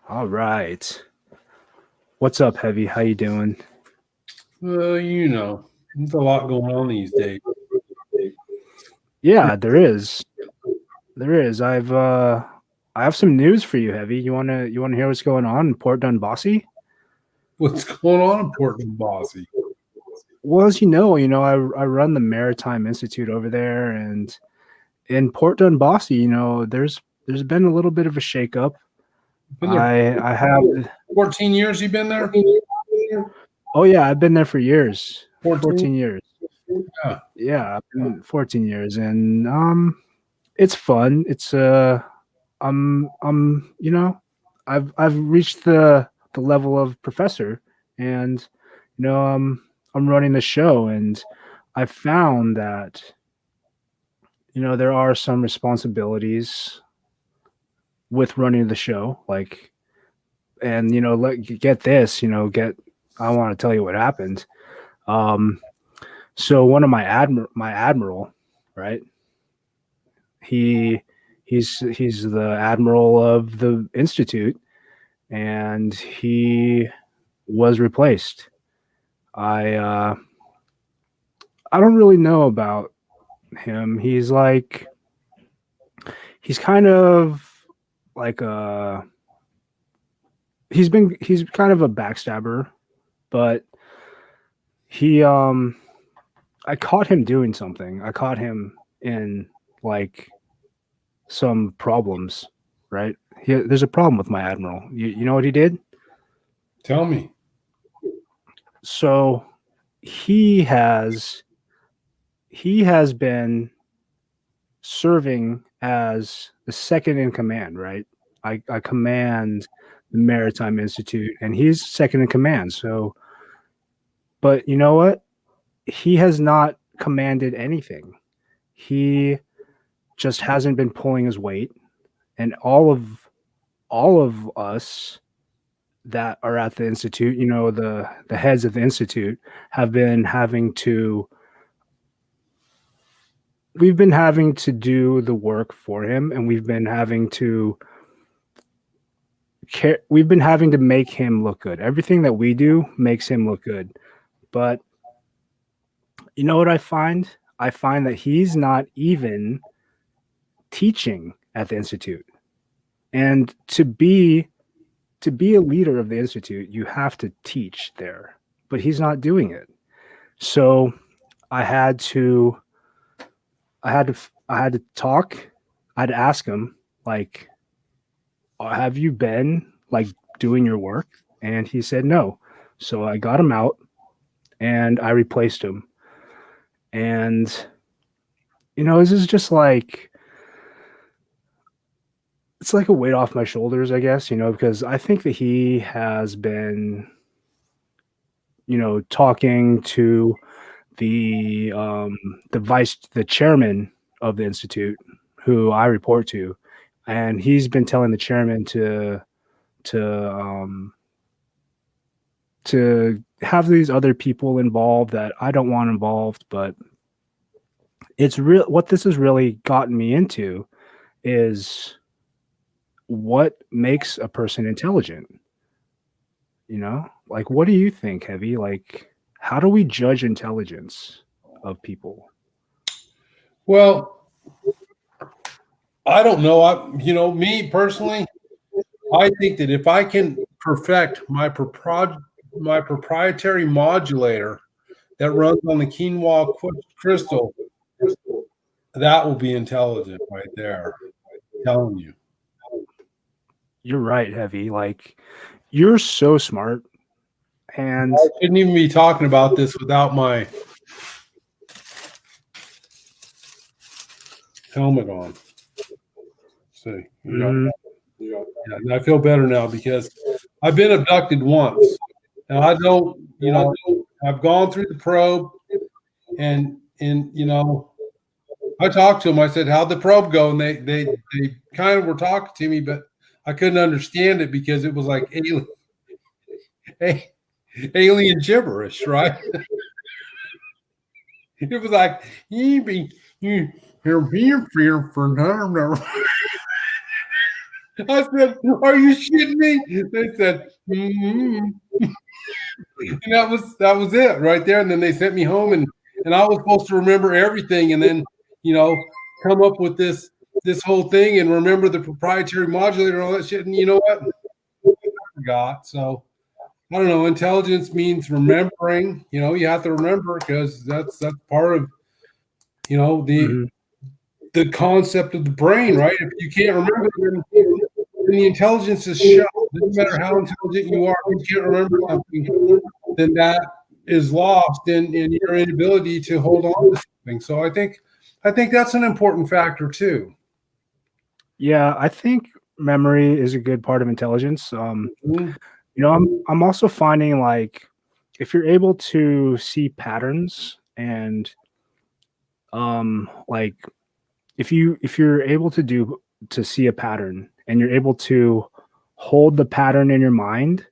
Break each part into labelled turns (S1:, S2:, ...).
S1: All right. What's up, Heavy? How you doing?
S2: There's a lot going on these days.
S1: Yeah, there is. There is. I have some news for you, Heavy. You wanna hear what's going on in Port Dunbossy?
S2: What's going on in Portland, Bossy?
S1: Well, as I run the Maritime Institute over there, and in Port Dunbossy, there's been a little bit of a shakeup.
S2: Been there
S1: I have
S2: 14 years. You've been there?
S1: Oh yeah, I've been there for years.
S2: 14?
S1: 14 years.
S2: Yeah.
S1: Yeah, I've been 14 years, and it's fun. I've reached the level of professor, and you know I'm running the show, and I found that there are some responsibilities with running the show, like, and get this, get I want to tell you what happened. Um, so one of my admiral, right? He he's the admiral of the institute, and he was replaced. I uh, I don't really know about him. He's kind of like a he's kind of a backstabber, but he I caught him doing something. I caught him in like some problems, right? There's a problem with my admiral. You know what he did?
S2: Tell me.
S1: So he has he has been serving as the second in command, right? I command the Maritime Institute, and he's second in command. So, but you know what? He has not commanded anything. He just hasn't been pulling his weight, and all of us that are at the institute, the heads of the institute, have been having to we've been having to do the work for him, and we've been having to make him look good. Everything that we do makes him look good. But you know what I find? I find that he's not even teaching at the institute. And to be a leader of the institute, you have to teach there. But he's not doing it. So I had to I had to talk. I had to ask him, like, have you been like doing your work? And he said no. So I got him out and I replaced him. And this is just like it's like a weight off my shoulders, I guess, because I think that he has been, talking to the chairman of the institute, who I report to, and he's been telling the chairman to um to have these other people involved that I don't want involved. But it's real. What this has really gotten me into is what makes a person intelligent. Like, what do you think, Heavy? Like, how do we judge intelligence of people?
S2: Well, I don't know. Me personally, I think that if I can perfect my proprietary modulator that runs on the quinoa crystal, that will be intelligent right there. I'm telling you.
S1: You're right, Heavy. Like, you're so smart. And
S2: I shouldn't even be talking about this without my helmet on. See,
S1: mhm,
S2: yeah, and I feel better now because I've been abducted once. And I don't, I've gone through the probe and I talked to them. I said, "How'd the probe go?" And they kind of were talking to me, but I couldn't understand it because it was like alien gibberish, right? It was like you be you here for I said, "Are you shitting me?" They said, "Mm-hmm." And that was it right there. And then they sent me home, and I was supposed to remember everything, and then come up with this whole thing and remember the proprietary modulator and all that shit. And you know what? I forgot. So I don't know. Intelligence means remembering. You have to remember because that's part of
S1: Mhm.
S2: the concept of the brain, right? If you can't remember, then the intelligence is shot. Doesn't matter how intelligent you are, if you can't remember something, then that is lost in your inability to hold on to something. So I think that's an important factor too.
S1: Yeah, I think memory is a good part of intelligence.
S2: Mhm.
S1: I'm also finding like if you're able to see patterns and like if you're able to see a pattern and you're able to hold the pattern in your mind,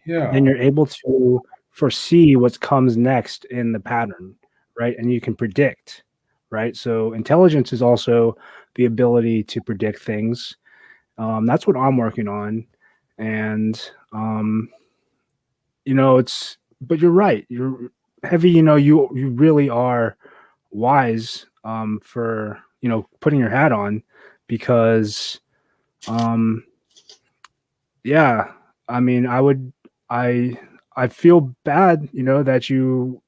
S2: Yeah.
S1: then you're able to foresee what comes next in the pattern, right? And you can predict, right? So intelligence is also the ability to predict things. That's what I'm working on, and it's. But you're right. You're heavy. You really are wise for putting your hat on because um, yeah, I mean, I I feel bad, that you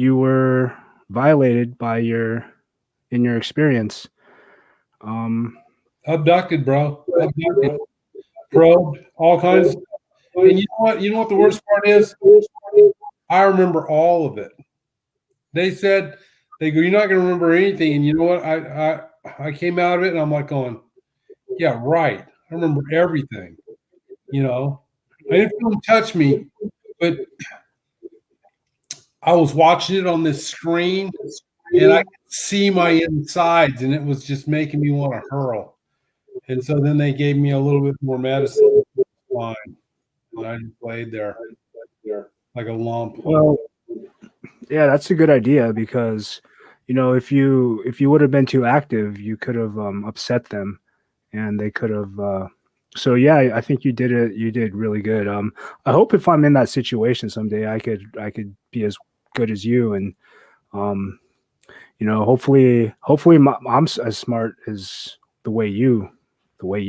S1: were violated by your in your experience. Um,
S2: Abducted, bro. Abducted, probed, all kinds. And you know what? You know what the worst part is? I remember all of it. They said they go, "You're not going to remember anything." And you know what? I came out of it, and I'm like going, "Yeah, right. I remember everything." You know, I didn't feel them touch me, but I was watching it on this screen, and I could see my insides, and it was just making me want to hurl. And so then they gave me a little bit more medicine, fine, and I just laid there like a lump.
S1: well, yeah, that's a good idea because if you would have been too active, you could have upset them, and they could have. So yeah, I think you did it. You did really good. I hope if I'm in that situation someday, I could be as good as you, and um, hopefully I'm as smart as the way you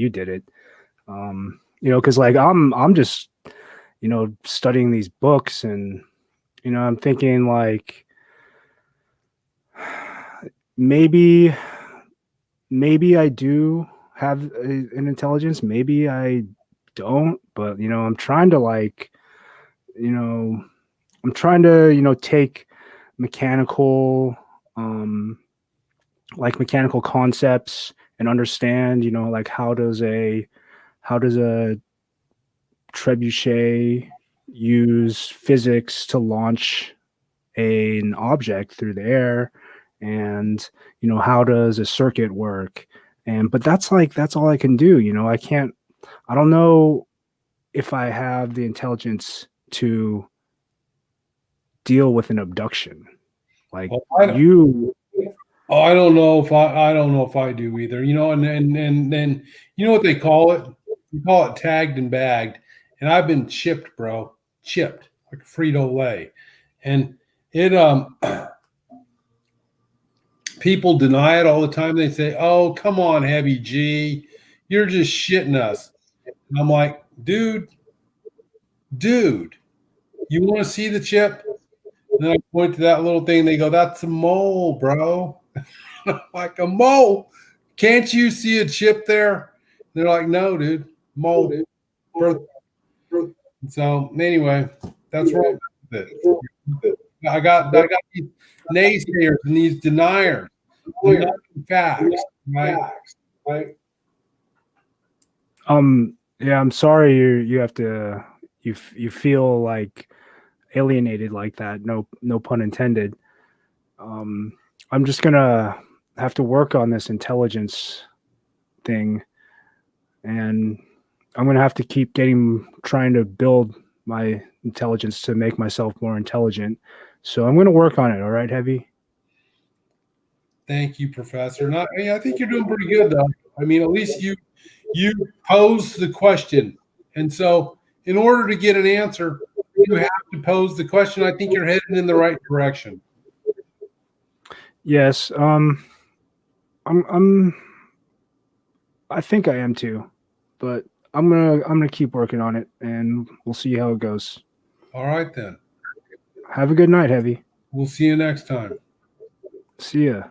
S1: did it. Because like I'm just studying these books, and I'm thinking like maybe maybe I do have an intelligence, maybe I don't, but I'm trying to you know take mechanical um mechanical concepts and understand like how does a trebuchet use physics to launch an object through the air, and how does a circuit work, but that's all I can do. I don't know if I have the intelligence to deal with an abduction like
S2: Well,
S1: you.
S2: I don't know if I don't know if I do either. And then you know what they call it? You call it tagged and bagged. And I've been chipped, bro. Chipped like Frito Lay. And it people deny it all the time. They say, "Oh, come on, Heavy G, you're just shitting us." And I'm like, dude, you want to see the chip? And then I point to that little thing. They go, "That's a mole, bro." Like a mole. Can't you see a chip there? They're like, "No, dude, mole." So anyway, that's wrong with it. I got these naysayers and these deniers denying facts, right?
S1: Yeah, I'm sorry you have to you feel like alienated like that. No pun intended. um I'm just gonna have to work on this intelligence thing, and I'm gonna have to keep trying to build my intelligence to make myself more intelligent. So I'm gonna work on it. All right, Heavy.
S2: Thank you, Professor. I think you're doing pretty good, though. I mean, at least you pose the question, and so in order to get an answer, you have to pose the question. I think you're headed in the right direction.
S1: Yes. I'm I think I am too, but I'm gonna keep working on it, and we'll see how it goes.
S2: All right, then.
S1: Have a good night, Heavy.
S2: We'll see you next time.
S1: See ya.